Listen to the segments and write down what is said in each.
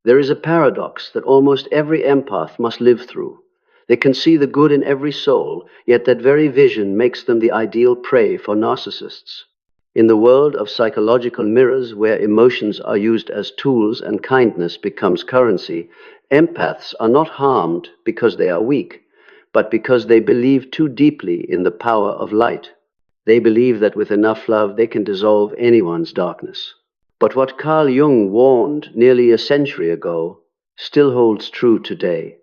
There is a paradox that almost every empath must live through. They can see the good in every soul, yet that very vision makes them the ideal prey for narcissists. In the world of psychological mirrors, where emotions are used as tools and kindness becomes currency, empaths are not harmed because they are weak, but because they believe too deeply in the power of light. They believe that with enough love they can dissolve anyone's darkness. But what Carl Jung warned nearly a century ago still holds true today.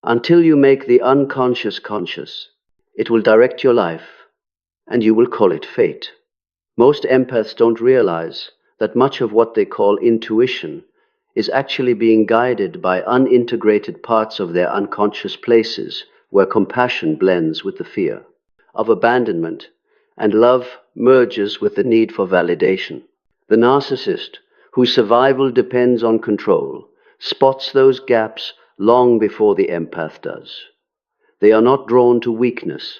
Until you make the unconscious conscious, it will direct your life, and you will call it fate. Most empaths don't realize that much of what they call intuition is actually being guided by unintegrated parts of their unconscious places, where compassion blends with the fear of abandonment, and love merges with the need for validation. The narcissist, whose survival depends on control, spots those gaps long before the empath does. They are not drawn to weakness,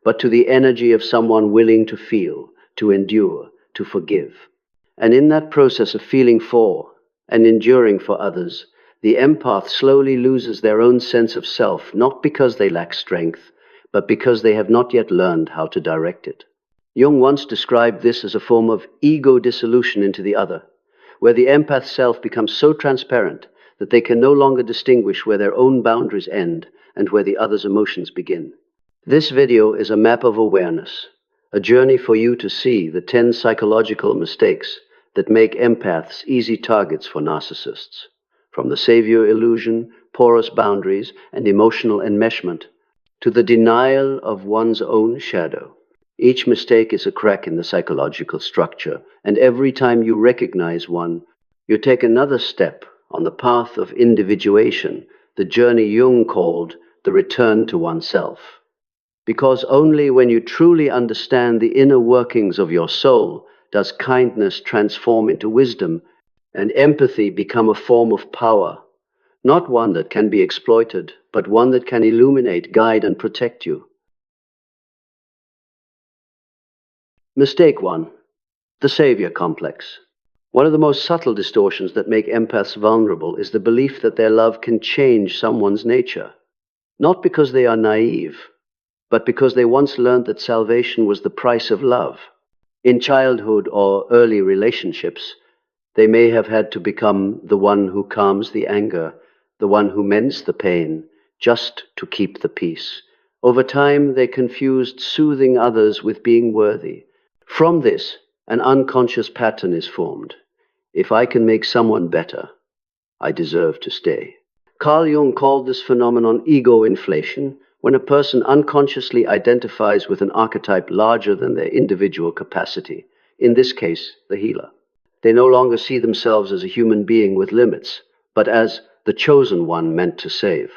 but to the energy of someone willing to feel, to endure, to forgive. And in that process of feeling for and enduring for others, the empath slowly loses their own sense of self, not because they lack strength, but because they have not yet learned how to direct it. Jung once described this as a form of ego dissolution into the other, where the empath self becomes so transparent that they can no longer distinguish where their own boundaries end and where the other's emotions begin. This video is a map of awareness, a journey for you to see the 10 psychological mistakes that make empaths easy targets for narcissists, from the savior illusion, porous boundaries, and emotional enmeshment, to the denial of one's own shadow. Each mistake is a crack in the psychological structure, and every time you recognize one, you take another step on the path of individuation, the journey Jung called the return to oneself. Because only when you truly understand the inner workings of your soul does kindness transform into wisdom and empathy become a form of power, not one that can be exploited, but one that can illuminate, guide, and protect you. Mistake 1. The savior complex. One of the most subtle distortions that make empaths vulnerable is the belief that their love can change someone's nature. Not because they are naive, but because they once learned that salvation was the price of love. In childhood or early relationships, they may have had to become the one who calms the anger, the one who mends the pain, just to keep the peace. Over time, they confused soothing others with being worthy. From this, an unconscious pattern is formed. If I can make someone better, I deserve to stay. Carl Jung called this phenomenon ego inflation, when a person unconsciously identifies with an archetype larger than their individual capacity, in this case, the healer. They no longer see themselves as a human being with limits, but as the chosen one meant to save.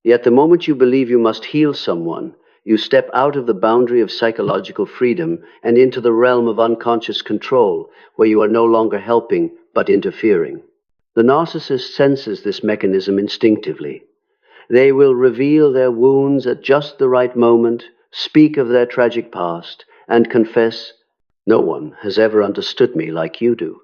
Yet the moment you believe you must heal someone, you step out of the boundary of psychological freedom and into the realm of unconscious control, where you are no longer helping, but interfering. The narcissist senses this mechanism instinctively. They will reveal their wounds at just the right moment, speak of their tragic past, and confess, "No one has ever understood me like you do."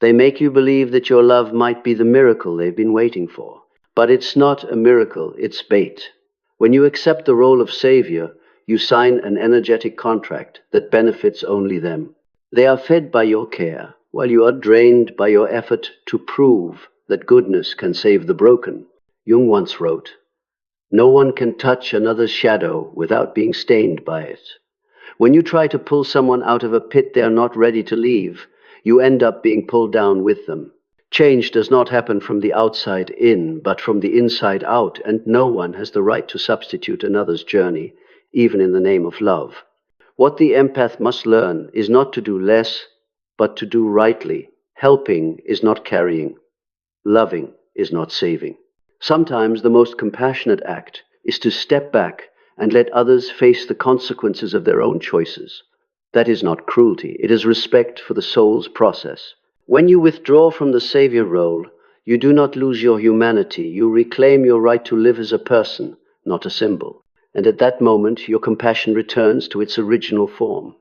They make you believe that your love might be the miracle they've been waiting for. But it's not a miracle, it's bait. When you accept the role of savior, you sign an energetic contract that benefits only them. They are fed by your care, while you are drained by your effort to prove that goodness can save the broken. Jung once wrote, "No one can touch another's shadow without being stained by it." When you try to pull someone out of a pit they are not ready to leave, you end up being pulled down with them. Change does not happen from the outside in, but from the inside out, and no one has the right to substitute another's journey, even in the name of love. What the empath must learn is not to do less, but to do rightly. Helping is not carrying. Loving is not saving. Sometimes the most compassionate act is to step back and let others face the consequences of their own choices. That is not cruelty, it is respect for the soul's process. When you withdraw from the savior role, you do not lose your humanity, you reclaim your right to live as a person, not a symbol. And at that moment, your compassion returns to its original form.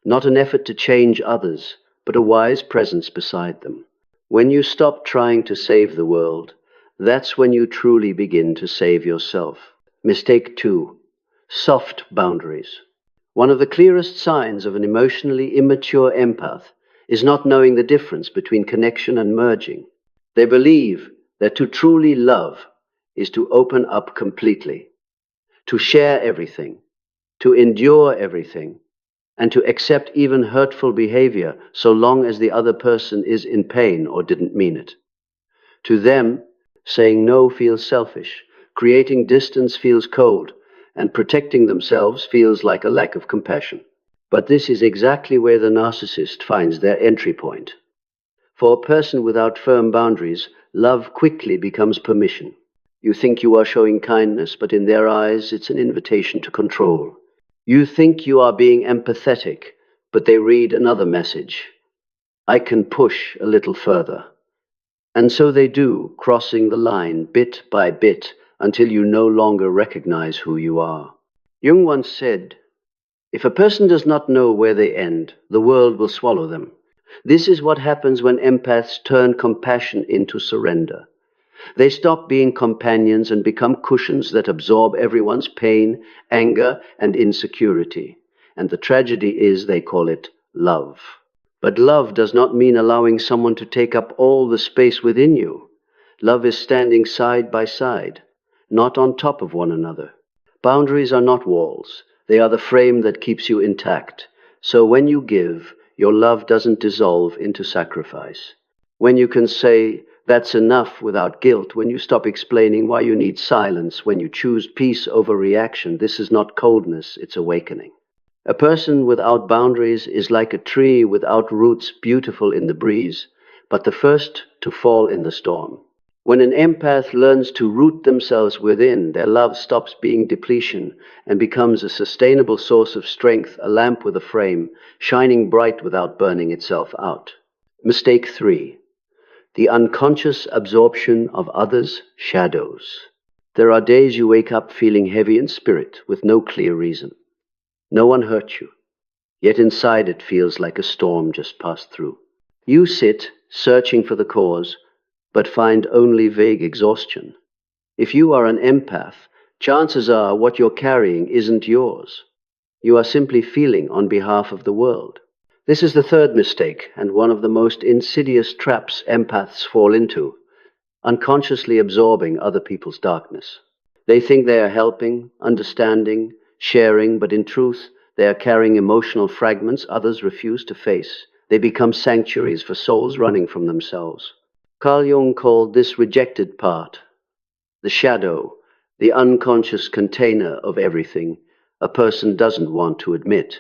Not an effort to change others, but a wise presence beside them. When you stop trying to save the world, that's when you truly begin to save yourself. Mistake 2. Soft boundaries. One of the clearest signs of an emotionally immature empath is not knowing the difference between connection and merging. They believe that to truly love is to open up completely, to share everything, to endure everything, and to accept even hurtful behavior so long as the other person is in pain or didn't mean it. To them, saying no feels selfish, creating distance feels cold, and protecting themselves feels like a lack of compassion. But this is exactly where the narcissist finds their entry point. For a person without firm boundaries, love quickly becomes permission. You think you are showing kindness, but in their eyes, it's an invitation to control. You think you are being empathetic, but they read another message. I can push a little further. And so they do, crossing the line bit by bit until you no longer recognize who you are. Jung once said, if a person does not know where they end, the world will swallow them. This is what happens when empaths turn compassion into surrender. They stop being companions and become cushions that absorb everyone's pain, anger, and insecurity. And the tragedy is they call it love. But love does not mean allowing someone to take up all the space within you. Love is standing side by side, not on top of one another. Boundaries are not walls. They are the frame that keeps you intact. So when you give, your love doesn't dissolve into sacrifice. When you can say, that's enough without guilt, when you stop explaining why you need silence, when you choose peace over reaction, this is not coldness, it's awakening. A person without boundaries is like a tree without roots, beautiful in the breeze, but the first to fall in the storm. When an empath learns to root themselves within, their love stops being depletion and becomes a sustainable source of strength, a lamp with a frame, shining bright without burning itself out. Mistake 3. The unconscious absorption of others' shadows. There are days you wake up feeling heavy in spirit with no clear reason. No one hurt you, yet inside it feels like a storm just passed through. You sit, searching for the cause, but find only vague exhaustion. If you are an empath, chances are what you're carrying isn't yours. You are simply feeling on behalf of the world. This is the third mistake, and one of the most insidious traps empaths fall into, unconsciously absorbing other people's darkness. They think they are helping, understanding, sharing, but in truth, they are carrying emotional fragments others refuse to face. They become sanctuaries for souls running from themselves. Carl Jung called this rejected part the shadow, the unconscious container of everything a person doesn't want to admit.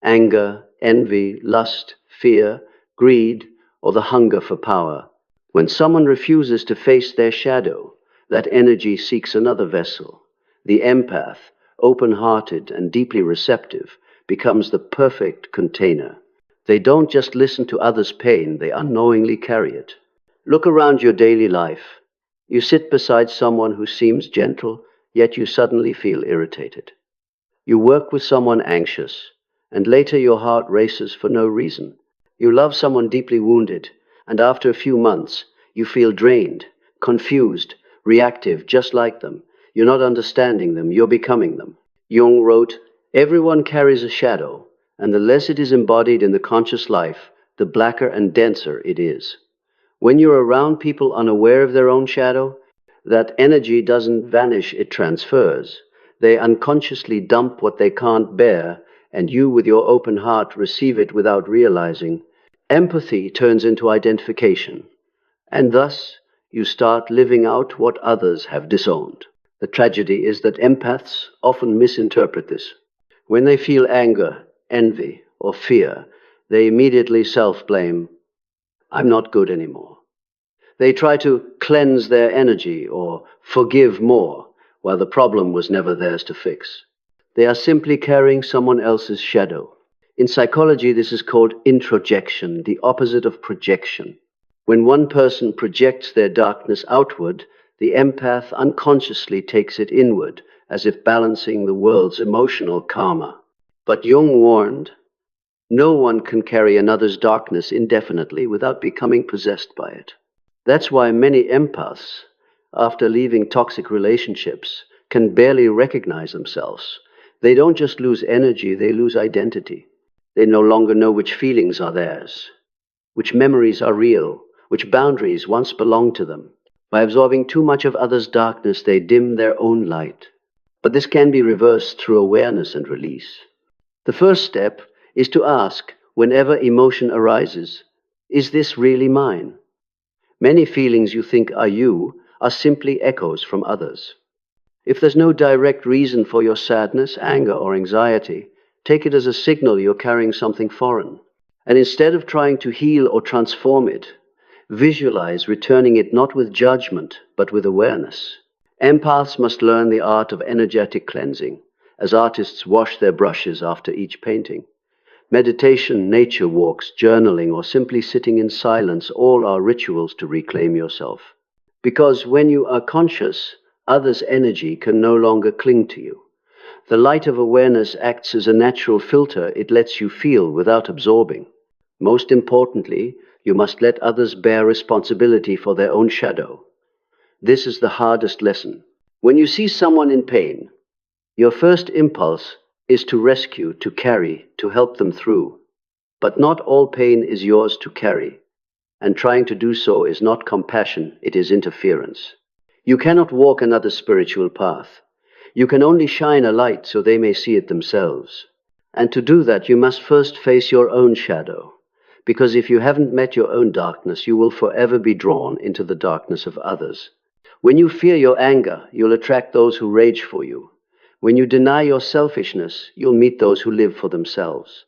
Anger, envy, lust, fear, greed, or the hunger for power. When someone refuses to face their shadow, that energy seeks another vessel. The empath, open-hearted and deeply receptive, becomes the perfect container. They don't just listen to others' pain, they unknowingly carry it. Look around your daily life. You sit beside someone who seems gentle, yet you suddenly feel irritated. You work with someone anxious, and later your heart races for no reason. You love someone deeply wounded, and after a few months, you feel drained, confused, reactive, just like them. You're not understanding them, you're becoming them. Jung wrote, everyone carries a shadow, and the less it is embodied in the conscious life, the blacker and denser it is. When you're around people unaware of their own shadow, that energy doesn't vanish, it transfers. They unconsciously dump what they can't bear, and you, with your open heart, receive it without realizing. Empathy turns into identification, and thus you start living out what others have disowned. The tragedy is that empaths often misinterpret this. When they feel anger, envy, or fear, they immediately self-blame. I'm not good anymore. They try to cleanse their energy or forgive more, while the problem was never theirs to fix. They are simply carrying someone else's shadow. In psychology, this is called introjection, the opposite of projection. When one person projects their darkness outward, the empath unconsciously takes it inward, as if balancing the world's emotional karma. But Jung warned, No one can carry another's darkness indefinitely without becoming possessed by it. That's why many empaths, after leaving toxic relationships, can barely recognize themselves. They don't just lose energy, they lose identity. They no longer know which feelings are theirs, which memories are real, which boundaries once belonged to them. By absorbing too much of others' darkness, they dim their own light. But this can be reversed through awareness and release. The first step is to ask, whenever emotion arises, is this really mine? Many feelings you think are you are simply echoes from others. If there's no direct reason for your sadness, anger, or anxiety, take it as a signal you're carrying something foreign. And instead of trying to heal or transform it, visualize returning it not with judgment, but with awareness. Empaths must learn the art of energetic cleansing, as artists wash their brushes after each painting. Meditation, nature walks, journaling, or simply sitting in silence all are rituals to reclaim yourself. Because when you are conscious, others' energy can no longer cling to you. The light of awareness acts as a natural filter. It lets you feel without absorbing. Most importantly, you must let others bear responsibility for their own shadow. This is the hardest lesson. When you see someone in pain, your first impulse is to rescue, to carry, to help them through. But not all pain is yours to carry, and trying to do so is not compassion, it is interference. You cannot walk another spiritual path. You can only shine a light so they may see it themselves. And to do that, you must first face your own shadow, because if you haven't met your own darkness, you will forever be drawn into the darkness of others. When you fear your anger, you'll attract those who rage for you. When you deny your selfishness, you'll meet those who live for themselves.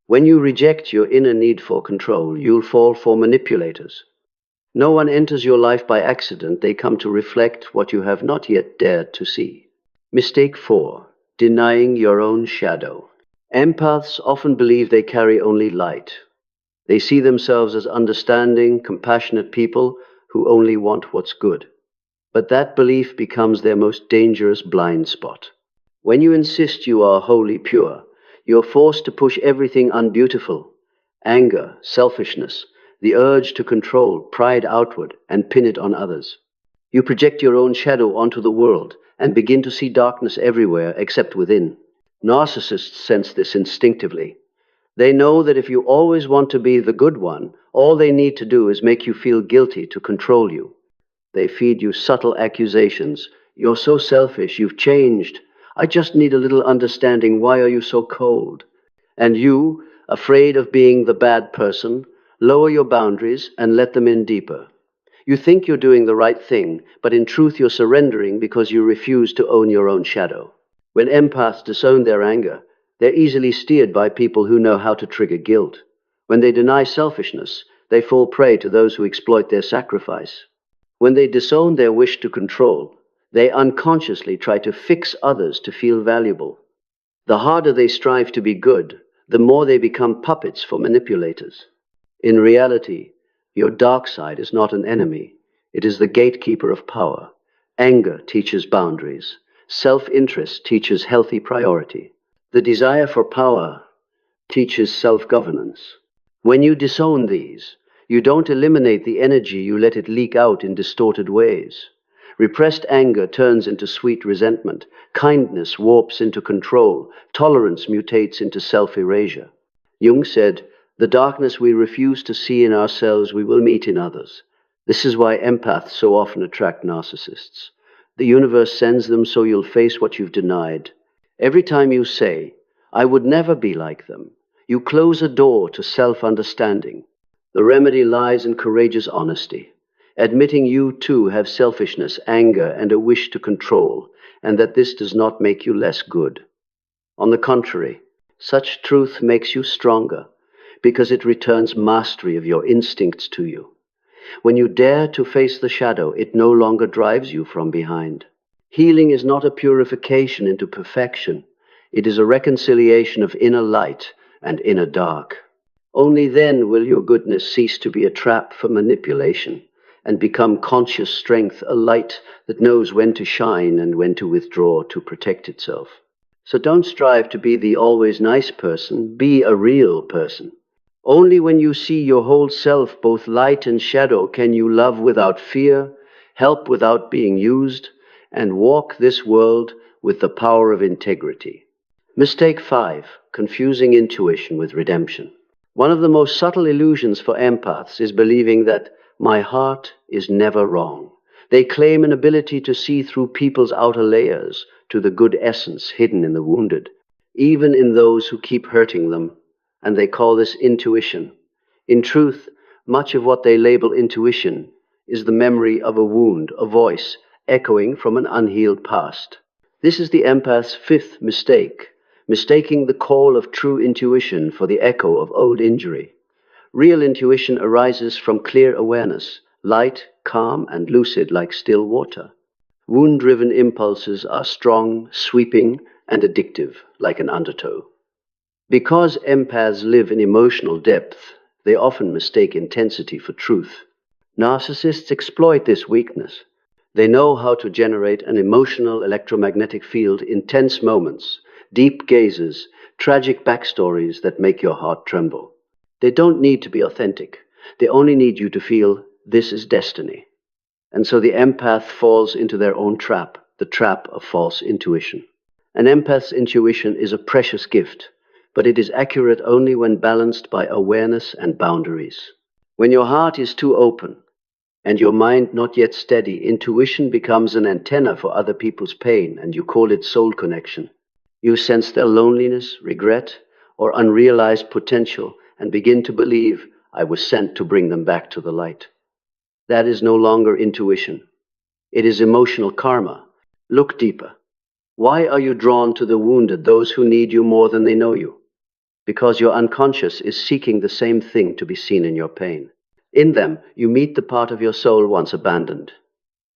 When you reject your inner need for control, you'll fall for manipulators. No one enters your life by accident. They come to reflect what you have not yet dared to see. Mistake 4. Denying your own shadow. Empaths often believe they carry only light. They see themselves as understanding, compassionate people who only want what's good. But that belief becomes their most dangerous blind spot. When you insist you are wholly pure, you're forced to push everything unbeautiful, anger, selfishness, the urge to control, pride outward, and pin it on others. You project your own shadow onto the world and begin to see darkness everywhere except within. Narcissists sense this instinctively. They know that if you always want to be the good one, all they need to do is make you feel guilty to control you. They feed you subtle accusations. You're so selfish, you've changed. I just need a little understanding. Why are you so cold? And you, afraid of being the bad person, lower your boundaries and let them in deeper. You think you're doing the right thing, but in truth you're surrendering because you refuse to own your own shadow. When empaths disown their anger, they're easily steered by people who know how to trigger guilt. When they deny selfishness, they fall prey to those who exploit their sacrifice. When they disown their wish to control, they unconsciously try to fix others to feel valuable. The harder they strive to be good, the more they become puppets for manipulators. In reality, your dark side is not an enemy. It is the gatekeeper of power. Anger teaches boundaries. Self-interest teaches healthy priority. The desire for power teaches self-governance. When you disown these, you don't eliminate the energy, you let it leak out in distorted ways. Repressed anger turns into sweet resentment. Kindness warps into control. Tolerance mutates into self-erasure. Jung said, "The darkness we refuse to see in ourselves, we will meet in others." This is why empaths so often attract narcissists. The universe sends them so you'll face what you've denied. Every time you say, "I would never be like them," you close a door to self-understanding. The remedy lies in courageous honesty. Admitting you too have selfishness, anger, and a wish to control, and that this does not make you less good. On the contrary, such truth makes you stronger, because it returns mastery of your instincts to you. When you dare to face the shadow, it no longer drives you from behind. Healing is not a purification into perfection. It is a reconciliation of inner light and inner dark. Only then will your goodness cease to be a trap for manipulation and become conscious strength, a light that knows when to shine and when to withdraw to protect itself. So don't strive to be the always nice person, be a real person. Only when you see your whole self, both light and shadow, can you love without fear, help without being used, and walk this world with the power of integrity. Mistake 5, confusing intuition with redemption. One of the most subtle illusions for empaths is believing that my heart is never wrong. They claim an ability to see through people's outer layers to the good essence hidden in the wounded, even in those who keep hurting them, and they call this intuition. In truth, much of what they label intuition is the memory of a wound, a voice echoing from an unhealed past. This is the empath's 5th mistake, mistaking the call of true intuition for the echo of old injury. Real intuition arises from clear awareness, light, calm, and lucid like still water. Wound-driven impulses are strong, sweeping, and addictive like an undertow. Because empaths live in emotional depth, they often mistake intensity for truth. Narcissists exploit this weakness. They know how to generate an emotional electromagnetic field in tense moments, deep gazes, tragic backstories that make your heart tremble. They don't need to be authentic. They only need you to feel this is destiny. And so the empath falls into their own trap, the trap of false intuition. An empath's intuition is a precious gift, but it is accurate only when balanced by awareness and boundaries. When your heart is too open and your mind not yet steady, intuition becomes an antenna for other people's pain, and you call it soul connection. You sense their loneliness, regret, or unrealized potential, and begin to believe, I was sent to bring them back to the light. That is no longer intuition. It is emotional karma. Look deeper. Why are you drawn to the wounded, those who need you more than they know you? Because your unconscious is seeking the same thing to be seen in your pain. In them, you meet the part of your soul once abandoned.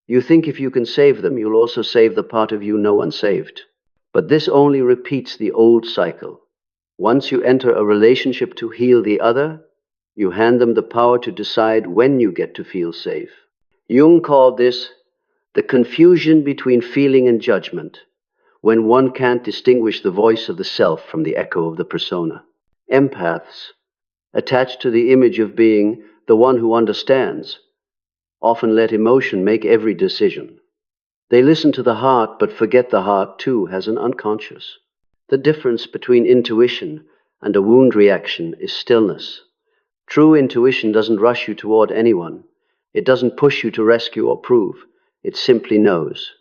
You think if you can save them, you'll also save the part of you no one saved. But this only repeats the old cycle. Once you enter a relationship to heal the other, you hand them the power to decide when you get to feel safe. Jung called this the confusion between feeling and judgment, when one can't distinguish the voice of the self from the echo of the persona. Empaths, attached to the image of being the one who understands, often let emotion make every decision. They listen to the heart, but forget the heart too has an unconscious. The difference between intuition and a wound reaction is stillness. True intuition doesn't rush you toward anyone. It doesn't push you to rescue or prove. It simply knows.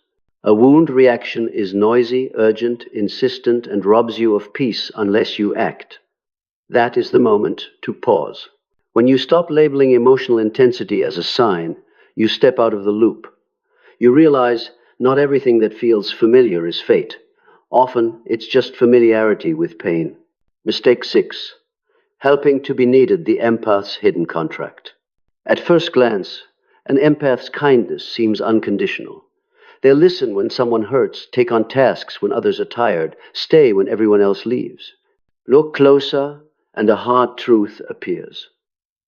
A wound reaction is noisy, urgent, insistent, and robs you of peace unless you act. That is the moment to pause. When you stop labeling emotional intensity as a sign, you step out of the loop. You realize not everything that feels familiar is fate. Often, it's just familiarity with pain. Mistake 6. Helping to be needed, the empath's hidden contract. At first glance, an empath's kindness seems unconditional. They'll listen when someone hurts, take on tasks when others are tired, stay when everyone else leaves. Look closer, and a hard truth appears.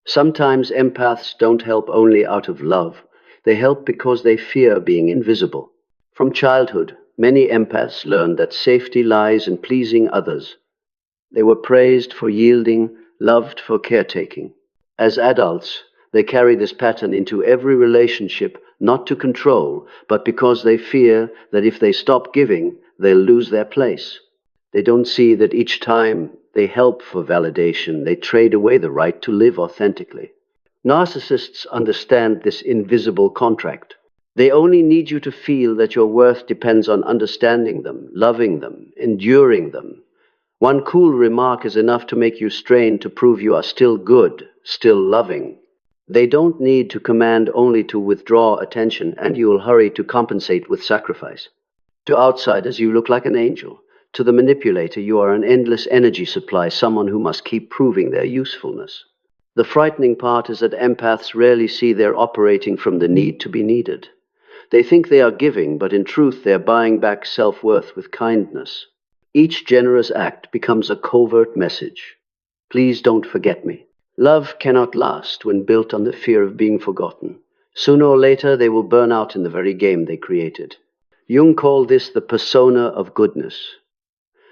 Sometimes empaths don't help only out of love. They help because they fear being invisible. From childhood, many empaths learned that safety lies in pleasing others. They were praised for yielding, loved for caretaking. As adults, they carry this pattern into every relationship, not to control, but because they fear that if they stop giving, they'll lose their place. They don't see that each time they help for validation, they trade away the right to live authentically. Narcissists understand this invisible contract. They only need you to feel that your worth depends on understanding them, loving them, enduring them. One cool remark is enough to make you strain to prove you are still good, still loving. They don't need to command, only to withdraw attention, and you will hurry to compensate with sacrifice. To outsiders, you look like an angel. To the manipulator, you are an endless energy supply, someone who must keep proving their usefulness. The frightening part is that empaths rarely see they're operating from the need to be needed. They think they are giving, but in truth they're buying back self-worth with kindness. Each generous act becomes a covert message. Please don't forget me. Love cannot last when built on the fear of being forgotten. Sooner or later, they will burn out in the very game they created. Jung called this the persona of goodness.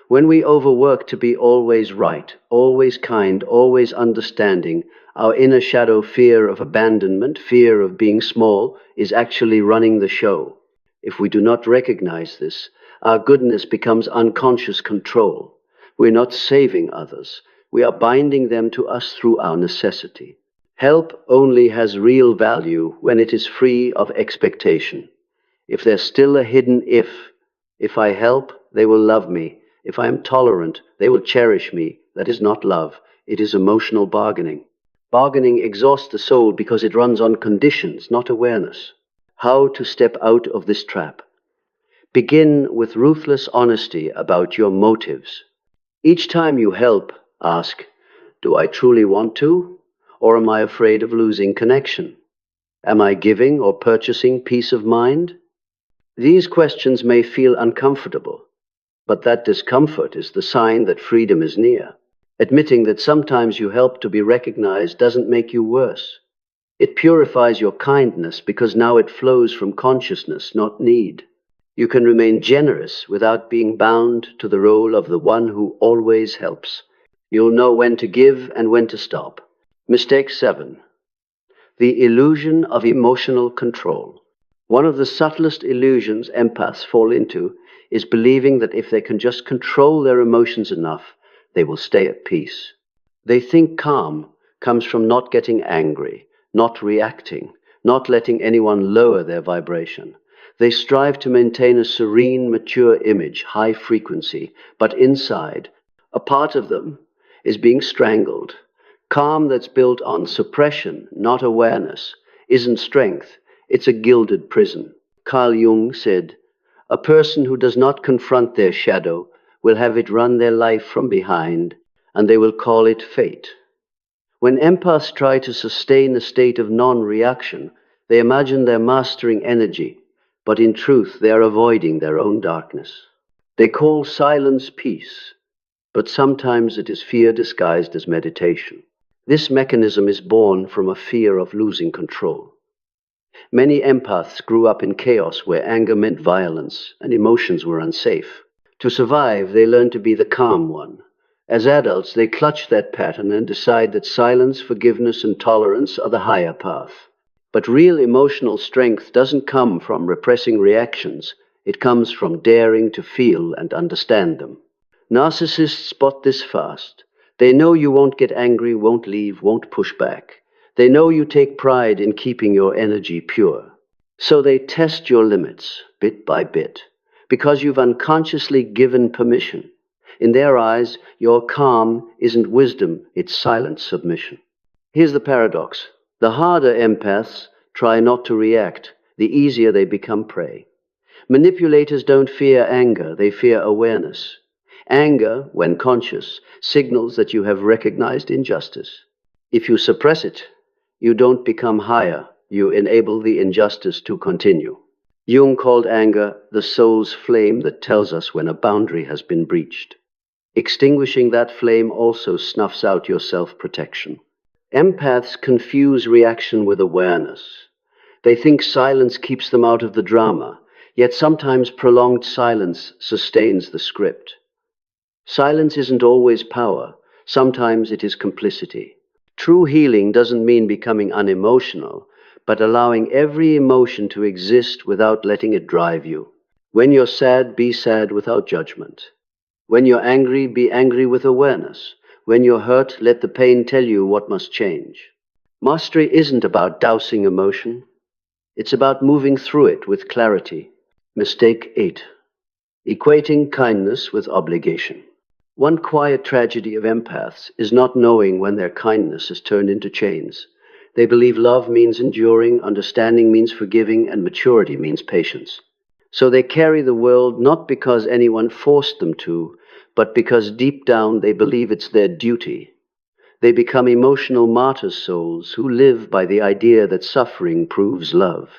When we overwork to be always right, always kind, always understanding, our inner shadow fear of abandonment, fear of being small, is actually running the show. If we do not recognize this, our goodness becomes unconscious control. We're not saving others. We are binding them to us through our necessity. Help only has real value when it is free of expectation. If there's still a hidden if I help, they will love me. If I am tolerant, they will cherish me. That is not love. It is emotional bargaining. Bargaining exhausts the soul because it runs on conditions, not awareness. How to step out of this trap? Begin with ruthless honesty about your motives. Each time you help, ask, do I truly want to? Or am I afraid of losing connection? Am I giving or purchasing peace of mind? These questions may feel uncomfortable, but that discomfort is the sign that freedom is near. Admitting that sometimes you help to be recognized doesn't make you worse. It purifies your kindness because now it flows from consciousness, not need. You can remain generous without being bound to the role of the one who always helps. You'll know when to give and when to stop. Mistake 7. The illusion of emotional control. One of the subtlest illusions empaths fall into is believing that if they can just control their emotions enough, they will stay at peace. They think calm comes from not getting angry, not reacting, not letting anyone lower their vibration. They strive to maintain a serene, mature image, high frequency, but inside, a part of them is being strangled. Calm that's built on suppression, not awareness, isn't strength. It's a gilded prison. Carl Jung said, "A person who does not confront their shadow will have it run their life from behind, and they will call it fate." When empaths try to sustain a state of non-reaction, they imagine they're mastering energy, but in truth they are avoiding their own darkness. They call silence peace, but sometimes it is fear disguised as meditation. This mechanism is born from a fear of losing control. Many empaths grew up in chaos where anger meant violence and emotions were unsafe. To survive, they learned to be the calm one. As adults, they clutch that pattern and decide that silence, forgiveness, and tolerance are the higher path. But real emotional strength doesn't come from repressing reactions. It comes from daring to feel and understand them. Narcissists spot this fast. They know you won't get angry, won't leave, won't push back. They know you take pride in keeping your energy pure. So they test your limits, bit by bit, because you've unconsciously given permission. In their eyes, your calm isn't wisdom, it's silent submission. Here's the paradox. The harder empaths try not to react, the easier they become prey. Manipulators don't fear anger, they fear awareness. Anger, when conscious, signals that you have recognized injustice. If you suppress it, you don't become higher, you enable the injustice to continue. Jung called anger the soul's flame that tells us when a boundary has been breached. Extinguishing that flame also snuffs out your self-protection. Empaths confuse reaction with awareness. They think silence keeps them out of the drama, yet sometimes prolonged silence sustains the script. Silence isn't always power, sometimes it is complicity. True healing doesn't mean becoming unemotional, but allowing every emotion to exist without letting it drive you. When you're sad, be sad without judgment. When you're angry, be angry with awareness. When you're hurt, let the pain tell you what must change. Mastery isn't about dousing emotion. It's about moving through it with clarity. Mistake 8. Equating kindness with obligation. One quiet tragedy of empaths is not knowing when their kindness is turned into chains. They believe love means enduring, understanding means forgiving, and maturity means patience. So they carry the world not because anyone forced them to, but because deep down they believe it's their duty. They become emotional martyr souls who live by the idea that suffering proves love.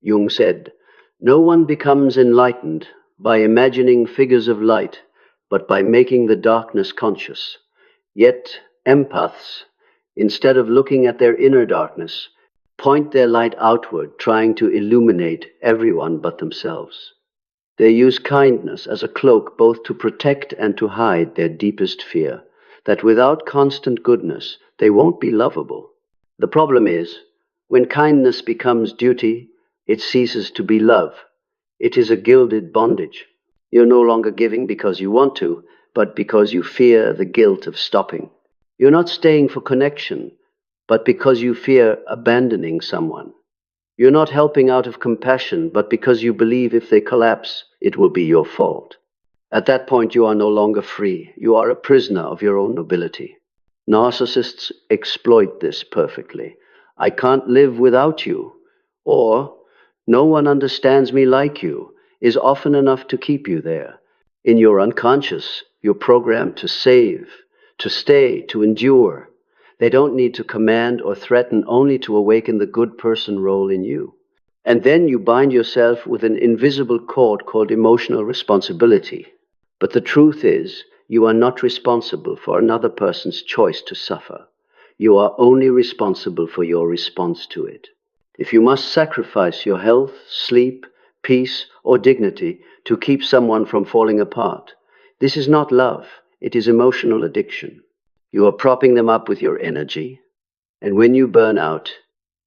Jung said, "No one becomes enlightened by imagining figures of light, but by making the darkness conscious." Yet empaths, instead of looking at their inner darkness, point their light outward, trying to illuminate everyone but themselves. They use kindness as a cloak both to protect and to hide their deepest fear, that without constant goodness, they won't be lovable. The problem is, when kindness becomes duty, it ceases to be love. It is a gilded bondage. You're no longer giving because you want to, but because you fear the guilt of stopping. You're not staying for connection, but because you fear abandoning someone. You're not helping out of compassion, but because you believe if they collapse, it will be your fault. At that point, you are no longer free. You are a prisoner of your own nobility. Narcissists exploit this perfectly. I can't live without you, or no one understands me like you, is often enough to keep you there. In your unconscious, you're programmed to save, to stay, to endure. They don't need to command or threaten, only to awaken the good person role in you. And then you bind yourself with an invisible cord called emotional responsibility. But the truth is, you are not responsible for another person's choice to suffer. You are only responsible for your response to it. If you must sacrifice your health, sleep, peace, or dignity to keep someone from falling apart, this is not love, it is emotional addiction. You are propping them up with your energy, and when you burn out,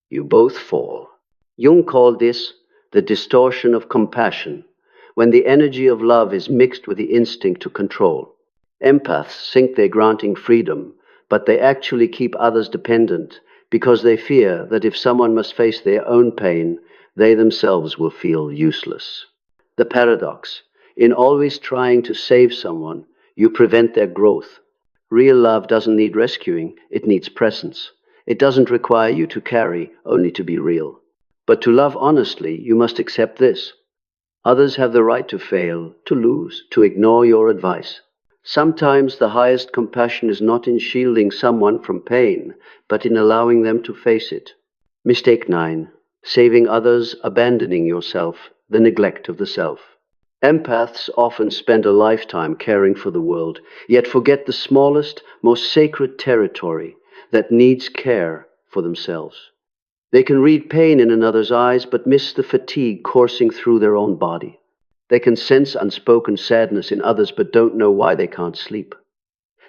you both fall. Jung called this the distortion of compassion, when the energy of love is mixed with the instinct to control. Empaths think they're granting freedom, but they actually keep others dependent because they fear that if someone must face their own pain, they themselves will feel useless. The paradox: in always trying to save someone, you prevent their growth. Real love doesn't need rescuing, it needs presence. It doesn't require you to carry, only to be real. But to love honestly, you must accept this: others have the right to fail, to lose, to ignore your advice. Sometimes the highest compassion is not in shielding someone from pain, but in allowing them to face it. Mistake 9. Saving others, abandoning yourself, the neglect of the self. Empaths often spend a lifetime caring for the world, yet forget the smallest, most sacred territory that needs care for themselves. They can read pain in another's eyes, but miss the fatigue coursing through their own body. They can sense unspoken sadness in others, but don't know why they can't sleep.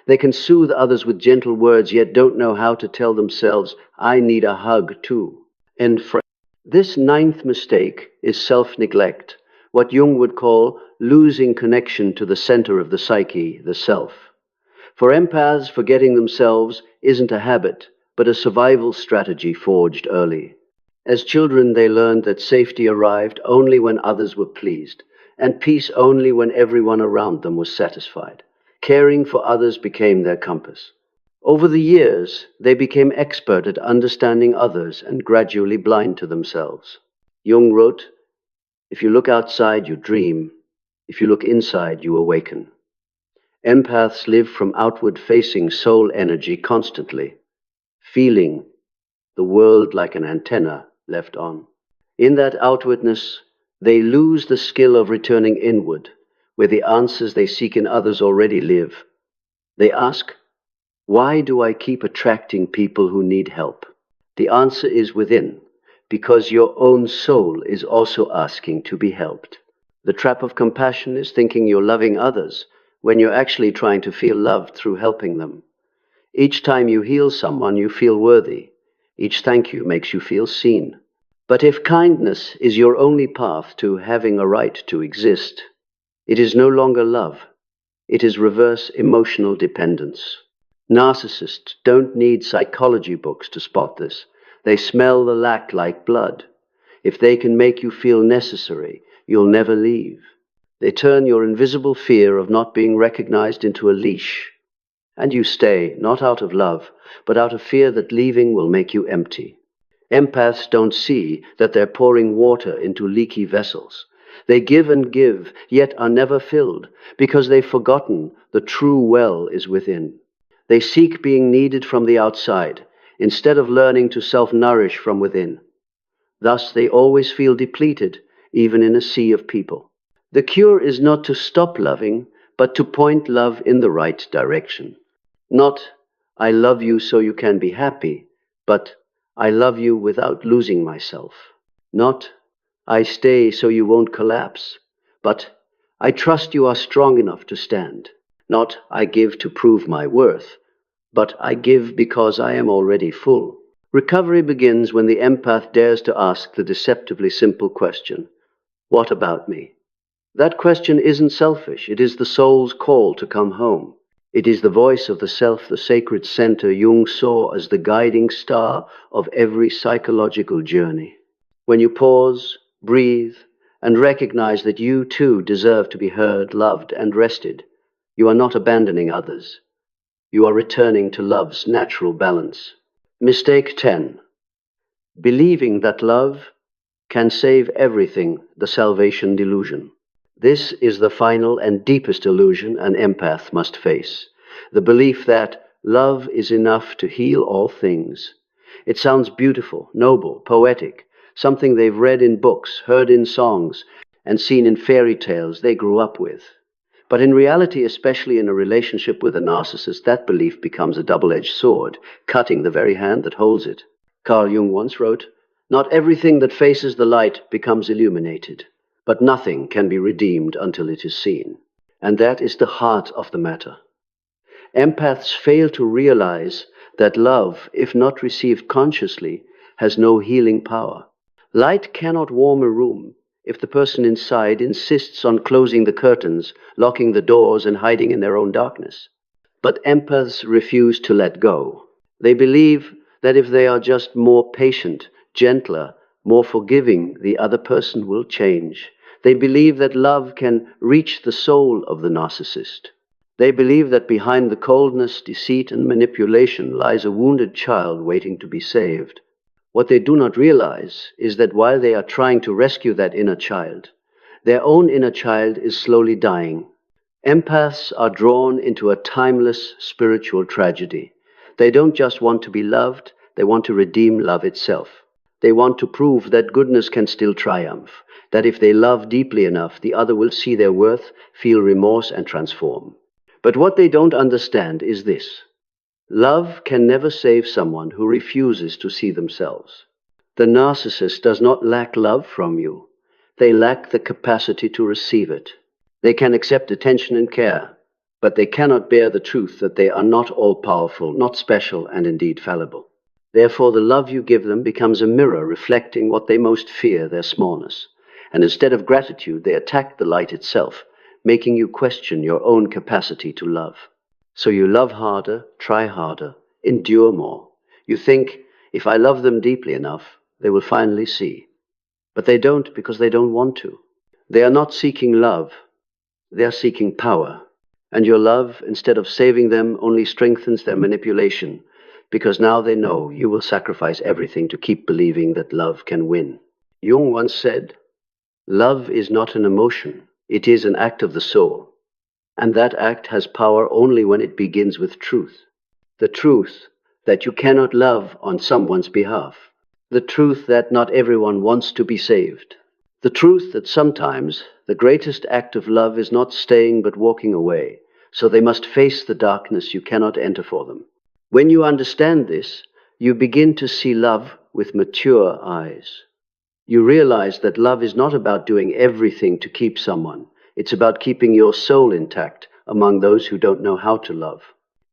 They can soothe others with gentle words, yet don't know how to tell themselves, I need a hug too. This 9th mistake is self-neglect, what Jung would call losing connection to the center of the psyche, the self. For empaths, forgetting themselves isn't a habit, but a survival strategy forged early. As children, they learned that safety arrived only when others were pleased, and peace only when everyone around them was satisfied. Caring for others became their compass. Over the years, they became expert at understanding others and gradually blind to themselves. Jung wrote, if you look outside, you dream. If you look inside, you awaken. Empaths live from outward-facing soul energy constantly, feeling the world like an antenna left on. In that outwardness, they lose the skill of returning inward, where the answers they seek in others already live. They ask, why do I keep attracting people who need help? The answer is within, because your own soul is also asking to be helped. The trap of compassion is thinking you're loving others when you're actually trying to feel loved through helping them. Each time you heal someone, you feel worthy. Each thank you makes you feel seen. But if kindness is your only path to having a right to exist, it is no longer love. It is reverse emotional dependence. Narcissists don't need psychology books to spot this. They smell the lack like blood. If they can make you feel necessary, you'll never leave. They turn your invisible fear of not being recognized into a leash. And you stay, not out of love, but out of fear that leaving will make you empty. Empaths don't see that they're pouring water into leaky vessels. They give and give, yet are never filled, because they've forgotten the true well is within. They seek being needed from the outside, instead of learning to self-nourish from within. Thus, they always feel depleted, even in a sea of people. The cure is not to stop loving, but to point love in the right direction. Not, I love you so you can be happy, but I love you without losing myself. Not, I stay so you won't collapse, but I trust you are strong enough to stand. Not, I give to prove my worth, but I give because I am already full. Recovery begins when the empath dares to ask the deceptively simple question, what about me? That question isn't selfish. It is the soul's call to come home. It is the voice of the self, the sacred center Jung saw as the guiding star of every psychological journey. When you pause, breathe, and recognize that you too deserve to be heard, loved, and rested, you are not abandoning others. You are returning to love's natural balance. Mistake 10. Believing that love can save everything, the salvation delusion. This is the final and deepest illusion an empath must face. The belief that love is enough to heal all things. It sounds beautiful, noble, poetic, something they've read in books, heard in songs, and seen in fairy tales they grew up with. But in reality, especially in a relationship with a narcissist, that belief becomes a double-edged sword, cutting the very hand that holds it. Carl Jung once wrote, "Not everything that faces the light becomes illuminated, but nothing can be redeemed until it is seen." And that is the heart of the matter. Empaths fail to realize that love, if not received consciously, has no healing power. Light cannot warm a room if the person inside insists on closing the curtains, locking the doors, and hiding in their own darkness. But empaths refuse to let go. They believe that if they are just more patient, gentler, more forgiving, the other person will change. They believe that love can reach the soul of the narcissist. They believe that behind the coldness, deceit, and manipulation lies a wounded child waiting to be saved. What they do not realize is that while they are trying to rescue that inner child, their own inner child is slowly dying. Empaths are drawn into a timeless spiritual tragedy. They don't just want to be loved, they want to redeem love itself. They want to prove that goodness can still triumph, that if they love deeply enough, the other will see their worth, feel remorse, and transform. But what they don't understand is this. Love can never save someone who refuses to see themselves. The narcissist does not lack love from you. They lack the capacity to receive it. They can accept attention and care, but they cannot bear the truth that they are not all-powerful, not special, and indeed fallible. Therefore, the love you give them becomes a mirror reflecting what they most fear, their smallness. And instead of gratitude, they attack the light itself, making you question your own capacity to love. So you love harder, try harder, endure more. You think, if I love them deeply enough, they will finally see. But they don't because they don't want to. They are not seeking love. They are seeking power. And your love, instead of saving them, only strengthens their manipulation, because now they know you will sacrifice everything to keep believing that love can win. Jung once said, "Love is not an emotion, it is an act of the soul. And that act has power only when it begins with truth. The truth that you cannot love on someone's behalf. The truth that not everyone wants to be saved. The truth that sometimes the greatest act of love is not staying but walking away, so they must face the darkness you cannot enter for them. When you understand this, you begin to see love with mature eyes. You realize that love is not about doing everything to keep someone. It's about keeping your soul intact among those who don't know how to love.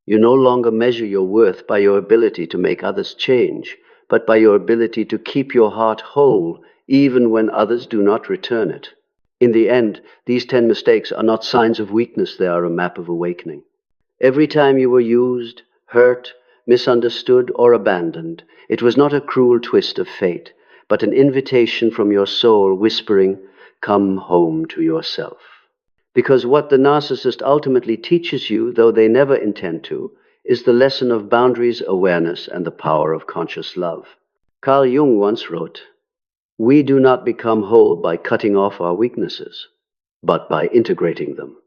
You no longer measure your worth by your ability to make others change, but by your ability to keep your heart whole even when others do not return it. In the end, these 10 mistakes are not signs of weakness, they are a map of awakening. Every time you were used, hurt, misunderstood, or abandoned, it was not a cruel twist of fate, but an invitation from your soul whispering, "Come home to yourself." Because what the narcissist ultimately teaches you, though they never intend to, is the lesson of boundaries, awareness, and the power of conscious love. Carl Jung once wrote, "We do not become whole by cutting off our weaknesses, but by integrating them."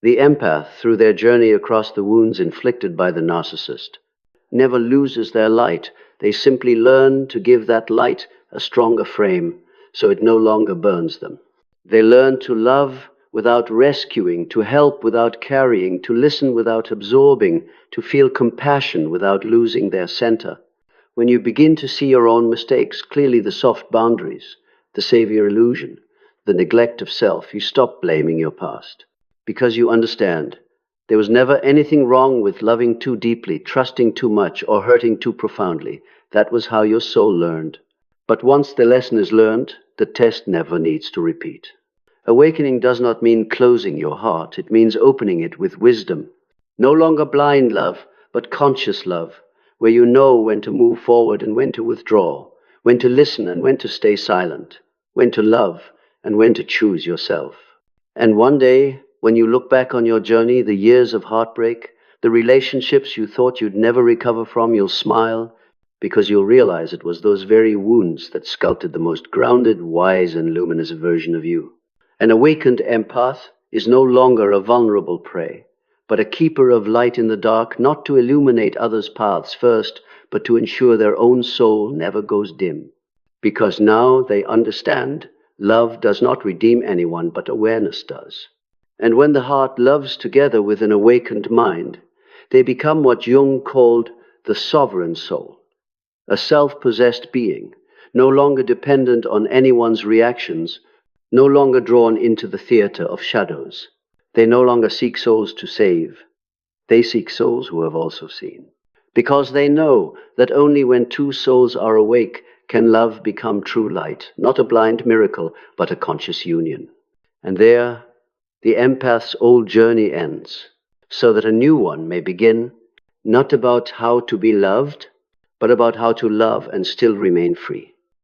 The empath, through their journey across the wounds inflicted by the narcissist, never loses their light. They simply learn to give that light a stronger frame, so it no longer burns them. They learn to love without rescuing, to help without carrying, to listen without absorbing, to feel compassion without losing their center. When you begin to see your own mistakes, clearly the soft boundaries, the savior illusion, the neglect of self, you stop blaming your past. Because you understand there was never anything wrong with loving too deeply, trusting too much, or hurting too profoundly. That was how your soul learned. But once the lesson is learned, the test never needs to repeat. Awakening does not mean closing your heart. It means opening it with wisdom. No longer blind love, but conscious love, where you know when to move forward and when to withdraw, when to listen and when to stay silent, when to love and when to choose yourself. And one day, when you look back on your journey, the years of heartbreak, the relationships you thought you'd never recover from, you'll smile because you'll realize it was those very wounds that sculpted the most grounded, wise, and luminous version of you. An awakened empath is no longer a vulnerable prey, but a keeper of light in the dark, not to illuminate others' paths first, but to ensure their own soul never goes dim. Because now they understand love does not redeem anyone, but awareness does. And when the heart loves together with an awakened mind, they become what Jung called the sovereign soul, a self-possessed being, no longer dependent on anyone's reactions, no longer drawn into the theater of shadows. They no longer seek souls to save. They seek souls who have also seen. Because they know that only when two souls are awake can love become true light, not a blind miracle, but a conscious union. And there, the empath's old journey ends, so that a new one may begin, not about how to be loved, but about how to love and still remain free.